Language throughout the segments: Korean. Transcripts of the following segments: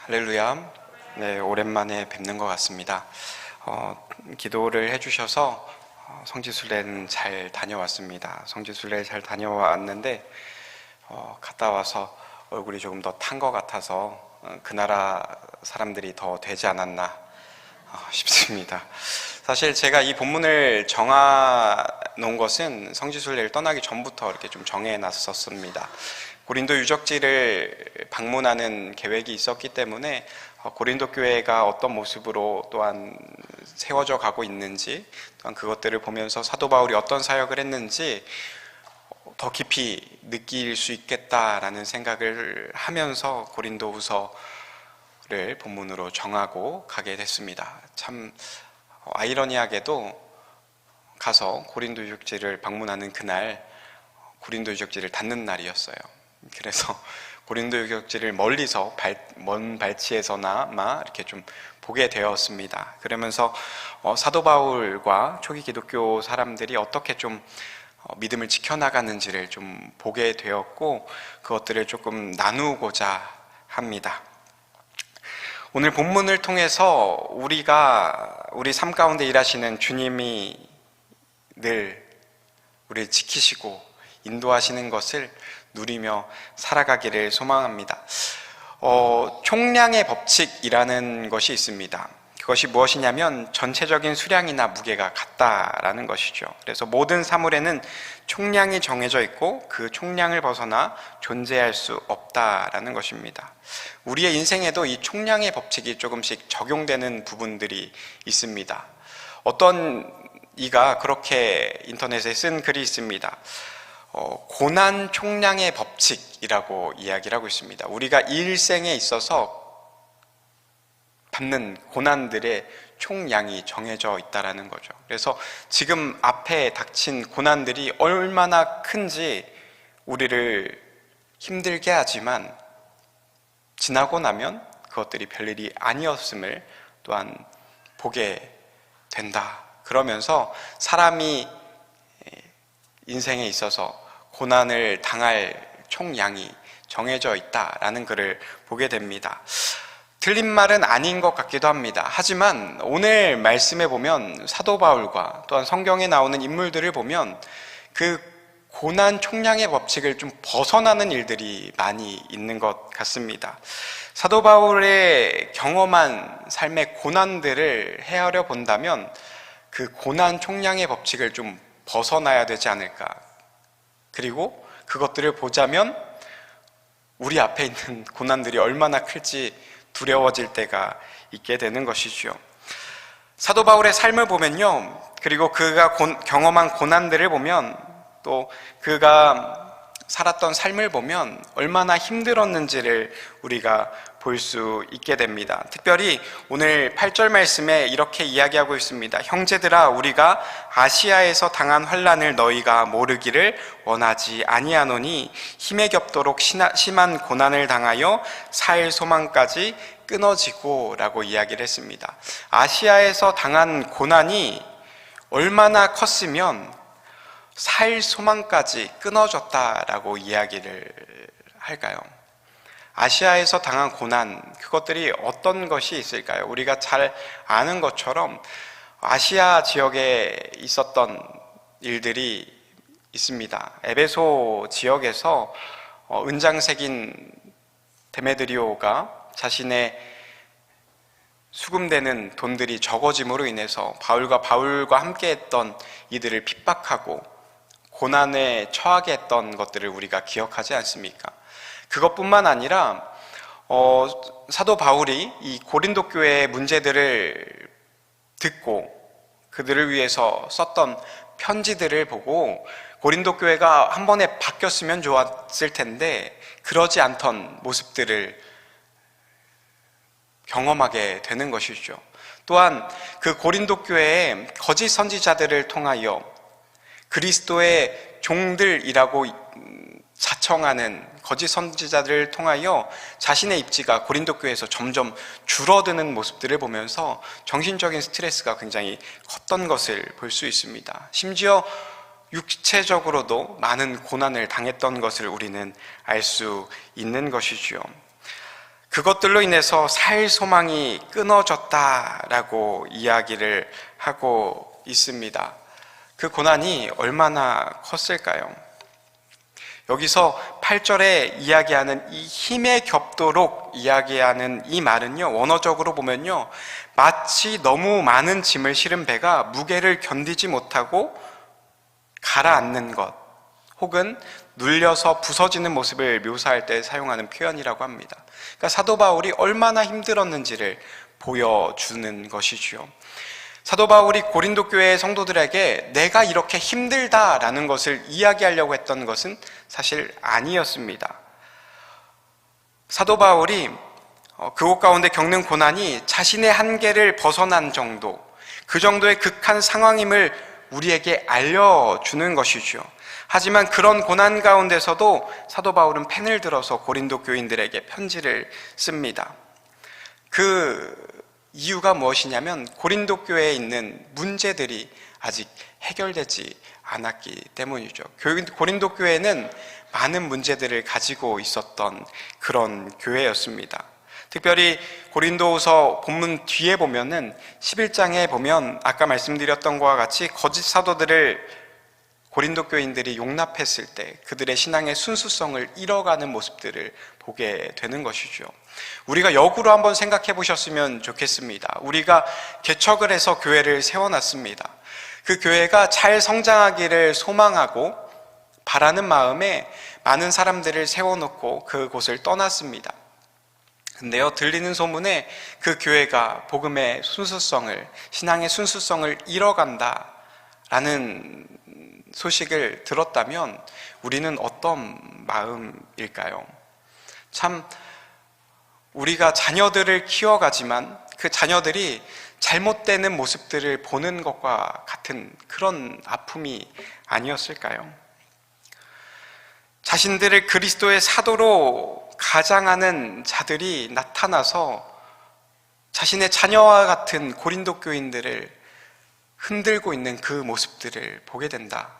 할렐루야. 네, 오랜만에 뵙는 것 같습니다. 기도를 해주셔서 성지순례는 잘 다녀왔습니다. 성지순례 잘 다녀왔는데 갔다 와서 얼굴이 조금 더 탄 것 같아서 그 나라 사람들이 더 되지 않았나 싶습니다. 사실 제가 이 본문을 정해 놓은 것은 성지순례를 떠나기 전부터 이렇게 좀 정해 놨었습니다. 고린도 유적지를 방문하는 계획이 있었기 때문에 고린도 교회가 어떤 모습으로 또한 세워져 가고 있는지, 또한 그것들을 보면서 사도 바울이 어떤 사역을 했는지 더 깊이 느낄 수 있겠다라는 생각을 하면서 고린도 후서를 본문으로 정하고 가게 됐습니다. 참 아이러니하게도 가서 고린도 유적지를 방문하는 그날 고린도 유적지를 닫는 날이었어요. 그래서 고린도 유적지를 멀리서 먼 발치에서나마 이렇게 좀 보게 되었습니다. 그러면서 사도 바울과 초기 기독교 사람들이 어떻게 좀 믿음을 지켜나가는지를 좀 보게 되었고, 그것들을 조금 나누고자 합니다. 오늘 본문을 통해서 우리 삶 가운데 일하시는 주님이 늘 우리를 지키시고 인도하시는 것을 누리며 살아가기를 소망합니다. 총량의 법칙이라는 것이 있습니다. 그것이 무엇이냐면 전체적인 수량이나 무게가 같다라는 것이죠. 그래서 모든 사물에는 총량이 정해져 있고 그 총량을 벗어나 존재할 수 없다라는 것입니다. 우리의 인생에도 이 총량의 법칙이 조금씩 적용되는 부분들이 있습니다. 어떤 이가 그렇게 인터넷에 쓴 글이 있습니다. 고난 총량의 법칙이라고 이야기를 하고 있습니다. 우리가 일생에 있어서 받는 고난들의 총량이 정해져 있다라는 거죠. 그래서 지금 앞에 닥친 고난들이 얼마나 큰지 우리를 힘들게 하지만 지나고 나면 그것들이 별일이 아니었음을 또한 보게 된다. 그러면서 사람이 인생에 있어서 고난을 당할 총량이 정해져 있다라는 글을 보게 됩니다. 틀린 말은 아닌 것 같기도 합니다. 하지만 오늘 말씀에 보면 사도 바울과 또한 성경에 나오는 인물들을 보면 그 고난 총량의 법칙을 좀 벗어나는 일들이 많이 있는 것 같습니다. 사도 바울의 경험한 삶의 고난들을 헤아려 본다면 그 고난 총량의 법칙을 좀 벗어나야 되지 않을까. 그리고 그것들을 보자면 우리 앞에 있는 고난들이 얼마나 클지 두려워질 때가 있게 되는 것이죠. 사도 바울의 삶을 보면요, 그리고 그가 경험한 고난들을 보면, 또 그가 살았던 삶을 보면 얼마나 힘들었는지를 우리가 볼 수 있게 됩니다. 특별히 오늘 8절 말씀에 이렇게 이야기하고 있습니다. 형제들아, 우리가 아시아에서 당한 환난을 너희가 모르기를 원하지 아니하노니 힘에 겹도록 심한 고난을 당하여 살 소망까지 끊어지고 라고 이야기를 했습니다. 아시아에서 당한 고난이 얼마나 컸으면 살 소망까지 끊어졌다라고 이야기를 할까요? 아시아에서 당한 고난, 그것들이 어떤 것이 있을까요? 우리가 잘 아는 것처럼 아시아 지역에 있었던 일들이 있습니다. 에베소 지역에서 은장색인 데메드리오가 자신의 수금되는 돈들이 적어짐으로 인해서 바울과 함께 했던 이들을 핍박하고 고난에 처하게 했던 것들을 우리가 기억하지 않습니까? 그것뿐만 아니라 사도 바울이 이 고린도 교회의 문제들을 듣고 그들을 위해서 썼던 편지들을 보고 고린도 교회가 한 번에 바뀌었으면 좋았을 텐데 그러지 않던 모습들을 경험하게 되는 것이죠. 또한 그 고린도 교회의 거짓 선지자들을 통하여 그리스도의 종들이라고 자청하는 거짓 선지자들을 통하여 자신의 입지가 고린도 교회에서 점점 줄어드는 모습들을 보면서 정신적인 스트레스가 굉장히 컸던 것을 볼 수 있습니다. 심지어 육체적으로도 많은 고난을 당했던 것을 우리는 알 수 있는 것이죠. 그것들로 인해서 살 소망이 끊어졌다라고 이야기를 하고 있습니다. 그 고난이 얼마나 컸을까요? 여기서 8절에 이야기하는 이 힘에 겹도록 이야기하는 이 말은요, 원어적으로 보면요, 마치 너무 많은 짐을 실은 배가 무게를 견디지 못하고 가라앉는 것, 혹은 눌려서 부서지는 모습을 묘사할 때 사용하는 표현이라고 합니다. 그러니까 사도 바울이 얼마나 힘들었는지를 보여주는 것이죠. 사도 바울이 고린도 교회의 성도들에게 내가 이렇게 힘들다라는 것을 이야기하려고 했던 것은 사실 아니었습니다. 사도 바울이 그곳 가운데 겪는 고난이 자신의 한계를 벗어난 정도, 그 정도의 극한 상황임을 우리에게 알려주는 것이죠. 하지만 그런 고난 가운데서도 사도 바울은 펜을 들어서 고린도 교인들에게 편지를 씁니다. 그 이유가 무엇이냐면 고린도 교회에 있는 문제들이 아직 해결되지 않았기 때문이죠. 고린도 교회는 많은 문제들을 가지고 있었던 그런 교회였습니다. 특별히 고린도후서 본문 뒤에 보면은 11장에 보면 아까 말씀드렸던 것과 같이 거짓 사도들을 고린도 교인들이 용납했을 때 그들의 신앙의 순수성을 잃어가는 모습들을 보게 되는 것이죠. 우리가 역으로 한번 생각해 보셨으면 좋겠습니다. 우리가 개척을 해서 교회를 세워놨습니다. 그 교회가 잘 성장하기를 소망하고 바라는 마음에 많은 사람들을 세워놓고 그곳을 떠났습니다. 근데요, 들리는 소문에 그 교회가 복음의 순수성을, 신앙의 순수성을 잃어간다라는 소식을 들었다면 우리는 어떤 마음일까요? 참, 우리가 자녀들을 키워가지만 그 자녀들이 잘못되는 모습들을 보는 것과 같은 그런 아픔이 아니었을까요? 자신들을 그리스도의 사도로 가장하는 자들이 나타나서 자신의 자녀와 같은 고린도 교인들을 흔들고 있는 그 모습들을 보게 된다.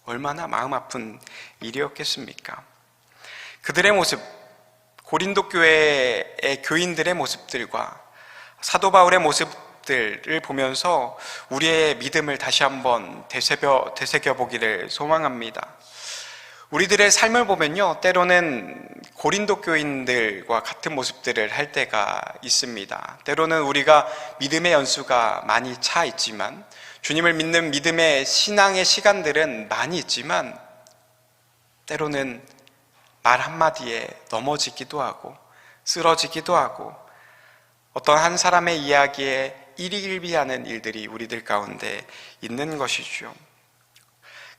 얼마나 마음 아픈 일이었겠습니까? 그들의 모습, 고린도 교회의 교인들의 모습들과 사도 바울의 모습들을 보면서 우리의 믿음을 다시 한번 되새겨보기를 소망합니다. 우리들의 삶을 보면요, 때로는 고린도 교인들과 같은 모습들을 할 때가 있습니다. 때로는 우리가 믿음의 연수가 많이 차 있지만, 주님을 믿는 믿음의 신앙의 시간들은 많이 있지만, 때로는 말 한마디에 넘어지기도 하고 쓰러지기도 하고 어떤 한 사람의 이야기에 일희일비하는 일들이 우리들 가운데 있는 것이죠.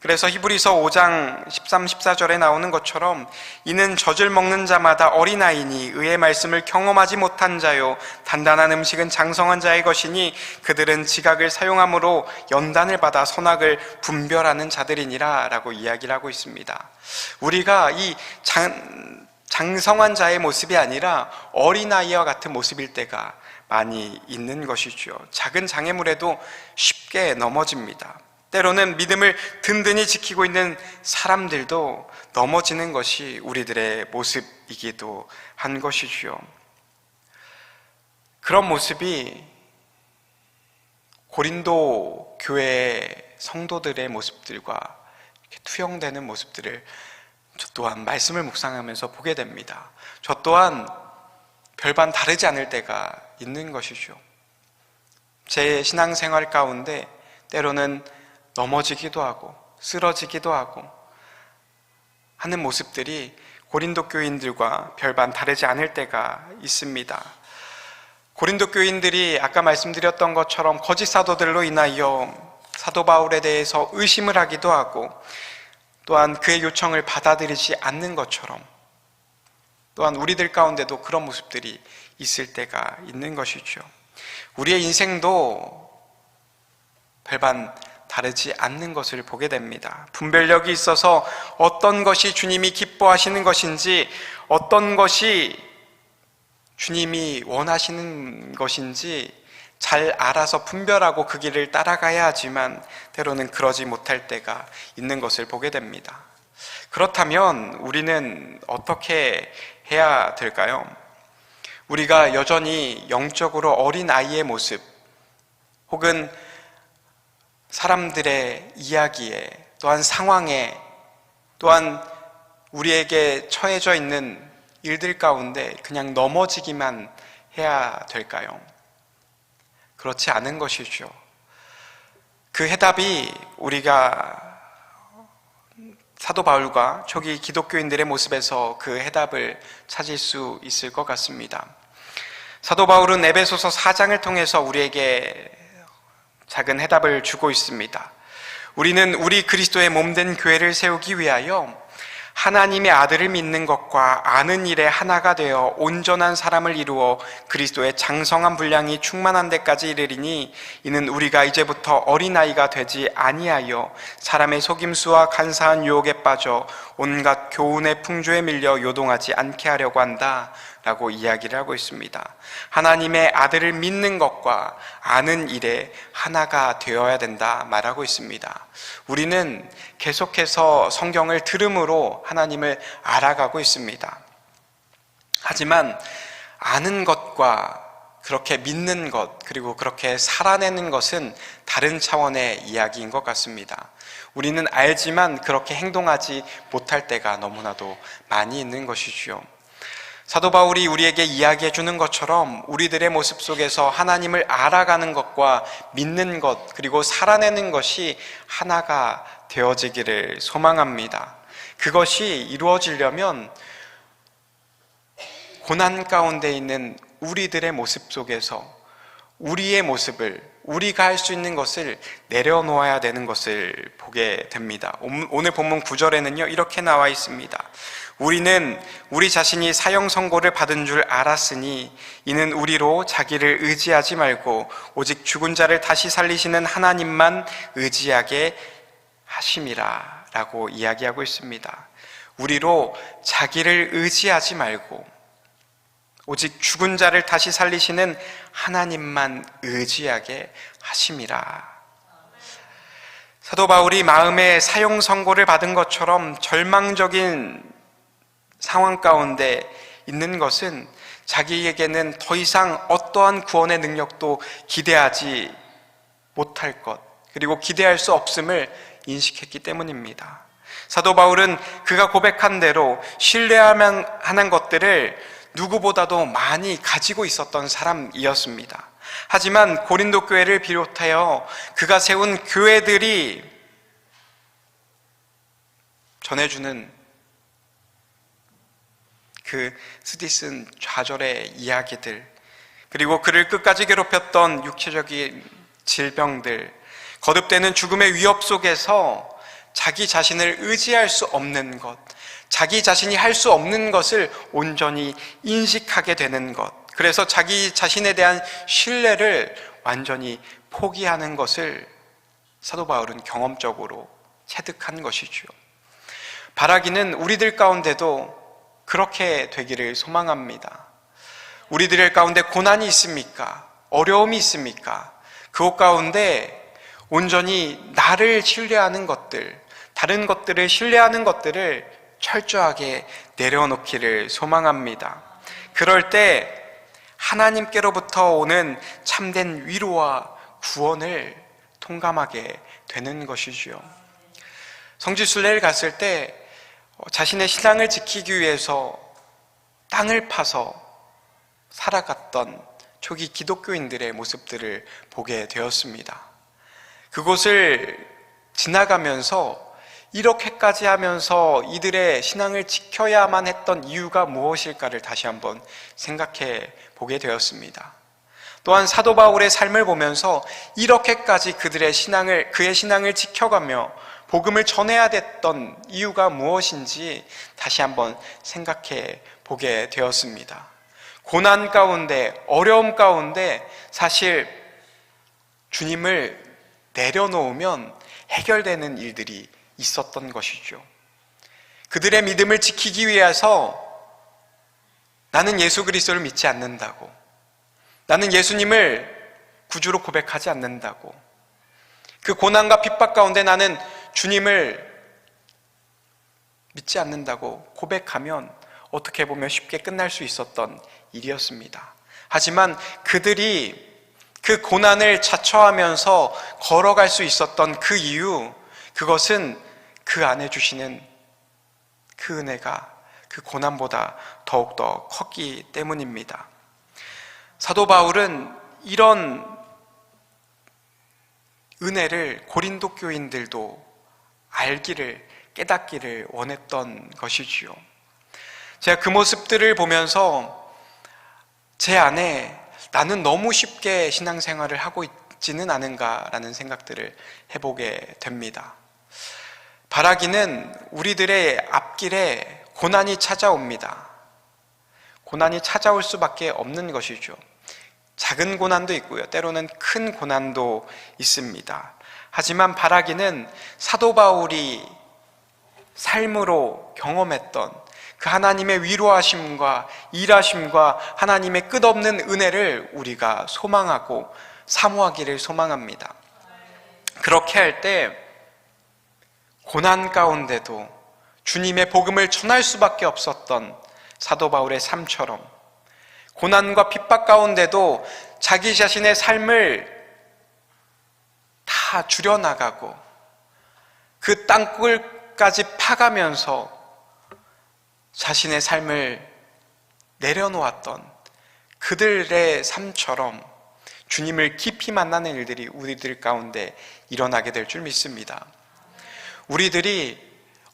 그래서 히브리서 5장 13, 14절에 나오는 것처럼 이는 젖을 먹는 자마다 어린아이니 의의 말씀을 경험하지 못한 자요 단단한 음식은 장성한 자의 것이니 그들은 지각을 사용함으로 연단을 받아 선악을 분별하는 자들이니라 라고 이야기를 하고 있습니다. 우리가 이 장성한 자의 모습이 아니라 어린아이와 같은 모습일 때가 많이 있는 것이죠. 작은 장애물에도 쉽게 넘어집니다. 때로는 믿음을 든든히 지키고 있는 사람들도 넘어지는 것이 우리들의 모습이기도 한 것이죠. 그런 모습이 고린도 교회 성도들의 모습들과 이렇게 투영되는 모습들을 저 또한 말씀을 묵상하면서 보게 됩니다. 저 또한 별반 다르지 않을 때가 있는 것이죠. 제 신앙생활 가운데 때로는 넘어지기도 하고 쓰러지기도 하고 하는 모습들이 고린도 교인들과 별반 다르지 않을 때가 있습니다. 고린도 교인들이 아까 말씀드렸던 것처럼 거짓 사도들로 인하여 사도 바울에 대해서 의심을 하기도 하고 또한 그의 요청을 받아들이지 않는 것처럼 또한 우리들 가운데도 그런 모습들이 있을 때가 있는 것이죠. 우리의 인생도 별반 다르지 않는 것을 보게 됩니다. 분별력이 있어서 어떤 것이 주님이 기뻐하시는 것인지 어떤 것이 주님이 원하시는 것인지 잘 알아서 분별하고 그 길을 따라가야 하지만 때로는 그러지 못할 때가 있는 것을 보게 됩니다. 그렇다면 우리는 어떻게 해야 될까요? 우리가 여전히 영적으로 어린 아이의 모습, 혹은 사람들의 이야기에, 또한 상황에, 또한 우리에게 처해져 있는 일들 가운데 그냥 넘어지기만 해야 될까요? 그렇지 않은 것이죠. 그 해답이 우리가 사도 바울과 초기 기독교인들의 모습에서 그 해답을 찾을 수 있을 것 같습니다. 사도 바울은 에베소서 4장을 통해서 우리에게 작은 해답을 주고 있습니다. 우리는 우리 그리스도의 몸된 교회를 세우기 위하여 하나님의 아들을 믿는 것과 아는 일에 하나가 되어 온전한 사람을 이루어 그리스도의 장성한 분량이 충만한 데까지 이르리니, 이는 우리가 이제부터 어린아이가 되지 아니하여 사람의 속임수와 간사한 유혹에 빠져 온갖 교훈의 풍조에 밀려 요동하지 않게 하려고 한다 라고 이야기를 하고 있습니다. 하나님의 아들을 믿는 것과 아는 일에 하나가 되어야 된다 말하고 있습니다. 우리는 계속해서 성경을 들음으로 하나님을 알아가고 있습니다. 하지만 아는 것과 그렇게 믿는 것, 그리고 그렇게 살아내는 것은 다른 차원의 이야기인 것 같습니다. 우리는 알지만 그렇게 행동하지 못할 때가 너무나도 많이 있는 것이지요. 사도 바울이 우리에게 이야기해 주는 것처럼 우리들의 모습 속에서 하나님을 알아가는 것과 믿는 것, 그리고 살아내는 것이 하나가 되어지기를 소망합니다. 그것이 이루어지려면 고난 가운데 있는 우리들의 모습 속에서 우리의 모습을, 우리가 할 수 있는 것을 내려놓아야 되는 것을 보게 됩니다. 오늘 본문 9절에는요 이렇게 나와 있습니다. 우리는 우리 자신이 사형 선고를 받은 줄 알았으니 이는 우리로 자기를 의지하지 말고 오직 죽은 자를 다시 살리시는 하나님만 의지하게 하심이라 라고 이야기하고 있습니다. 우리로 자기를 의지하지 말고 오직 죽은 자를 다시 살리시는 하나님만 의지하게 하심이라. 사도 바울이 마음에 사형 선고를 받은 것처럼 절망적인 상황 가운데 있는 것은 자기에게는 더 이상 어떠한 구원의 능력도 기대하지 못할 것, 그리고 기대할 수 없음을 인식했기 때문입니다. 사도 바울은 그가 고백한 대로 신뢰하면 하는 것들을 누구보다도 많이 가지고 있었던 사람이었습니다. 하지만 고린도 교회를 비롯하여 그가 세운 교회들이 전해주는 그 쓰디쓴 좌절의 이야기들, 그리고 그를 끝까지 괴롭혔던 육체적인 질병들, 거듭되는 죽음의 위협 속에서 자기 자신을 의지할 수 없는 것, 자기 자신이 할 수 없는 것을 온전히 인식하게 되는 것, 그래서 자기 자신에 대한 신뢰를 완전히 포기하는 것을 사도 바울은 경험적으로 체득한 것이죠. 바라기는 우리들 가운데도 그렇게 되기를 소망합니다. 우리들 가운데 고난이 있습니까? 어려움이 있습니까? 그 가운데 온전히 나를 신뢰하는 것들, 다른 것들을 신뢰하는 것들을 철저하게 내려놓기를 소망합니다. 그럴 때 하나님께로부터 오는 참된 위로와 구원을 통감하게 되는 것이지요. 성지순례를 갔을 때 자신의 신앙을 지키기 위해서 땅을 파서 살아갔던 초기 기독교인들의 모습들을 보게 되었습니다. 그곳을 지나가면서 이렇게까지 하면서 이들의 신앙을 지켜야만 했던 이유가 무엇일까를 다시 한번 생각해 보게 되었습니다. 또한 사도 바울의 삶을 보면서 이렇게까지 그의 신앙을 지켜가며 복음을 전해야 됐던 이유가 무엇인지 다시 한번 생각해 보게 되었습니다. 고난 가운데, 어려움 가운데 사실 주님을 내려놓으면 해결되는 일들이 있었던 것이죠. 그들의 믿음을 지키기 위해서 나는 예수 그리스도를 믿지 않는다고, 나는 예수님을 구주로 고백하지 않는다고, 그 고난과 핍박 가운데 나는 주님을 믿지 않는다고 고백하면 어떻게 보면 쉽게 끝날 수 있었던 일이었습니다. 하지만 그들이 그 고난을 자처하면서 걸어갈 수 있었던 그 이유, 그것은 그 안에 주시는 그 은혜가 그 고난보다 더욱더 컸기 때문입니다. 사도 바울은 이런 은혜를 고린도 교인들도 알기를, 깨닫기를 원했던 것이지요. 제가 그 모습들을 보면서 제 안에 나는 너무 쉽게 신앙생활을 하고 있지는 않은가라는 생각들을 해보게 됩니다. 바라기는 우리들의 앞길에 고난이 찾아옵니다. 고난이 찾아올 수밖에 없는 것이죠. 작은 고난도 있고요. 때로는 큰 고난도 있습니다. 하지만 바라기는 사도 바울이 삶으로 경험했던 그 하나님의 위로하심과 일하심과 하나님의 끝없는 은혜를 우리가 소망하고 사모하기를 소망합니다. 그렇게 할 때 고난 가운데도 주님의 복음을 전할 수밖에 없었던 사도 바울의 삶처럼 고난과 핍박 가운데도 자기 자신의 삶을 다 줄여나가고 그 땅굴까지 파가면서 자신의 삶을 내려놓았던 그들의 삶처럼 주님을 깊이 만나는 일들이 우리들 가운데 일어나게 될 줄 믿습니다. 우리들이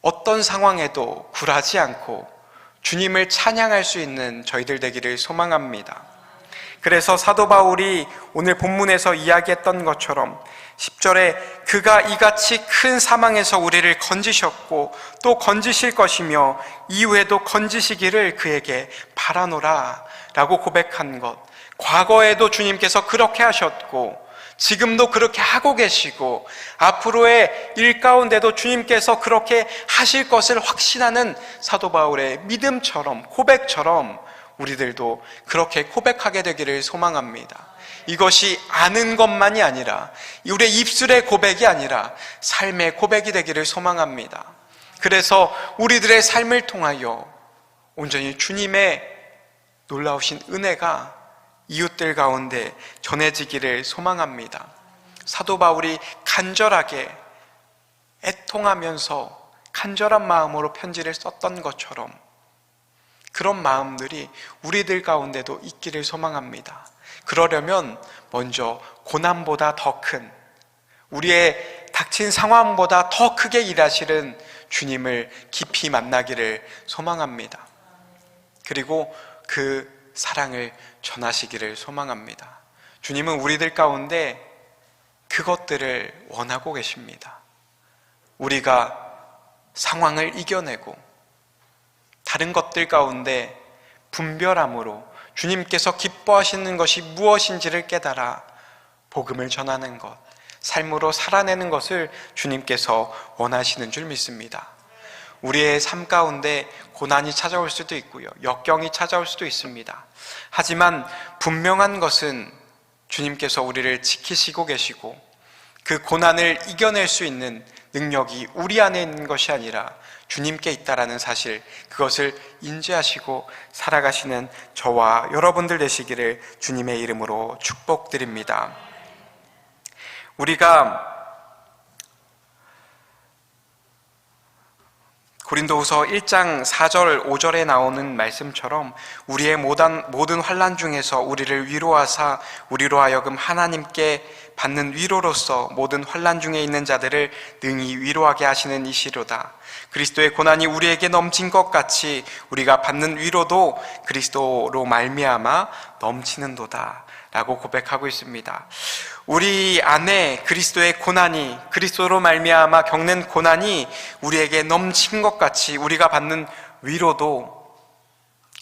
어떤 상황에도 굴하지 않고 주님을 찬양할 수 있는 저희들 되기를 소망합니다. 그래서 사도 바울이 오늘 본문에서 이야기했던 것처럼 10절에 그가 이같이 큰 사망에서 우리를 건지셨고 또 건지실 것이며 이후에도 건지시기를 그에게 바라노라 라고 고백한 것, 과거에도 주님께서 그렇게 하셨고 지금도 그렇게 하고 계시고 앞으로의 일 가운데도 주님께서 그렇게 하실 것을 확신하는 사도 바울의 믿음처럼, 고백처럼 우리들도 그렇게 고백하게 되기를 소망합니다. 이것이 아는 것만이 아니라 우리의 입술의 고백이 아니라 삶의 고백이 되기를 소망합니다. 그래서 우리들의 삶을 통하여 온전히 주님의 놀라우신 은혜가 이웃들 가운데 전해지기를 소망합니다. 사도 바울이 간절하게 애통하면서 간절한 마음으로 편지를 썼던 것처럼 그런 마음들이 우리들 가운데도 있기를 소망합니다. 그러려면 먼저 고난보다 더 큰, 우리의 닥친 상황보다 더 크게 일하시는 주님을 깊이 만나기를 소망합니다. 그리고 그 사랑을 전하시기를 소망합니다. 주님은 우리들 가운데 그것들을 원하고 계십니다. 우리가 상황을 이겨내고 다른 것들 가운데 분별함으로 주님께서 기뻐하시는 것이 무엇인지를 깨달아 복음을 전하는 것, 삶으로 살아내는 것을 주님께서 원하시는 줄 믿습니다. 우리의 삶 가운데 고난이 찾아올 수도 있고요, 역경이 찾아올 수도 있습니다. 하지만 분명한 것은 주님께서 우리를 지키시고 계시고 그 고난을 이겨낼 수 있는 능력이 우리 안에 있는 것이 아니라 주님께 있다라는 사실, 그것을 인지하시고 살아가시는 저와 여러분들 되시기를 주님의 이름으로 축복드립니다. 우리가 고린도후서 1장 4절 5절에 나오는 말씀처럼 우리의 모든 환난 중에서 우리를 위로하사 우리로 하여금 하나님께 받는 위로로서 모든 환난 중에 있는 자들을 능히 위로하게 하시는 이시로다. 그리스도의 고난이 우리에게 넘친 것 같이 우리가 받는 위로도 그리스도로 말미암아 넘치는도다 라고 고백하고 있습니다. 우리 안에 그리스도의 고난이, 그리스도로 말미암아 겪는 고난이 우리에게 넘친 것 같이 우리가 받는 위로도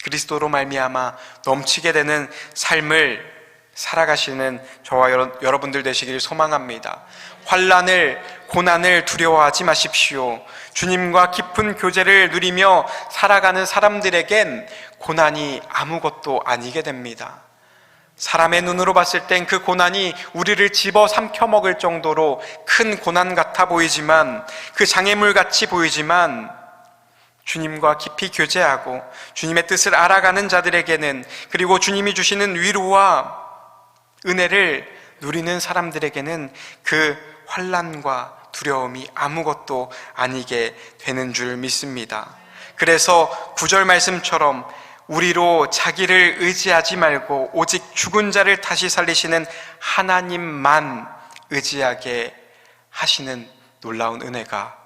그리스도로 말미암아 넘치게 되는 삶을 살아가시는 저와 여러분들 되시기를 소망합니다. 환난을, 고난을 두려워하지 마십시오. 주님과 깊은 교제를 누리며 살아가는 사람들에겐 고난이 아무것도 아니게 됩니다. 사람의 눈으로 봤을 땐 그 고난이 우리를 집어 삼켜 먹을 정도로 큰 고난 같아 보이지만, 그 장애물 같이 보이지만 주님과 깊이 교제하고 주님의 뜻을 알아가는 자들에게는, 그리고 주님이 주시는 위로와 은혜를 누리는 사람들에게는 그 환난과 두려움이 아무것도 아니게 되는 줄 믿습니다. 그래서 9절 말씀처럼 우리로 자기를 의지하지 말고 오직 죽은 자를 다시 살리시는 하나님만 의지하게 하시는 놀라운 은혜가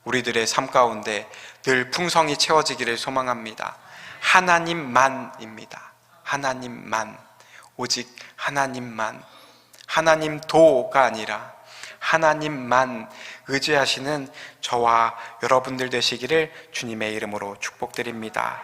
우리들의 삶 가운데 늘 풍성히 채워지기를 소망합니다. 하나님만입니다. 하나님만, 오직 하나님만, 하나님도가 아니라 하나님만 의지하시는 저와 여러분들 되시기를 주님의 이름으로 축복드립니다.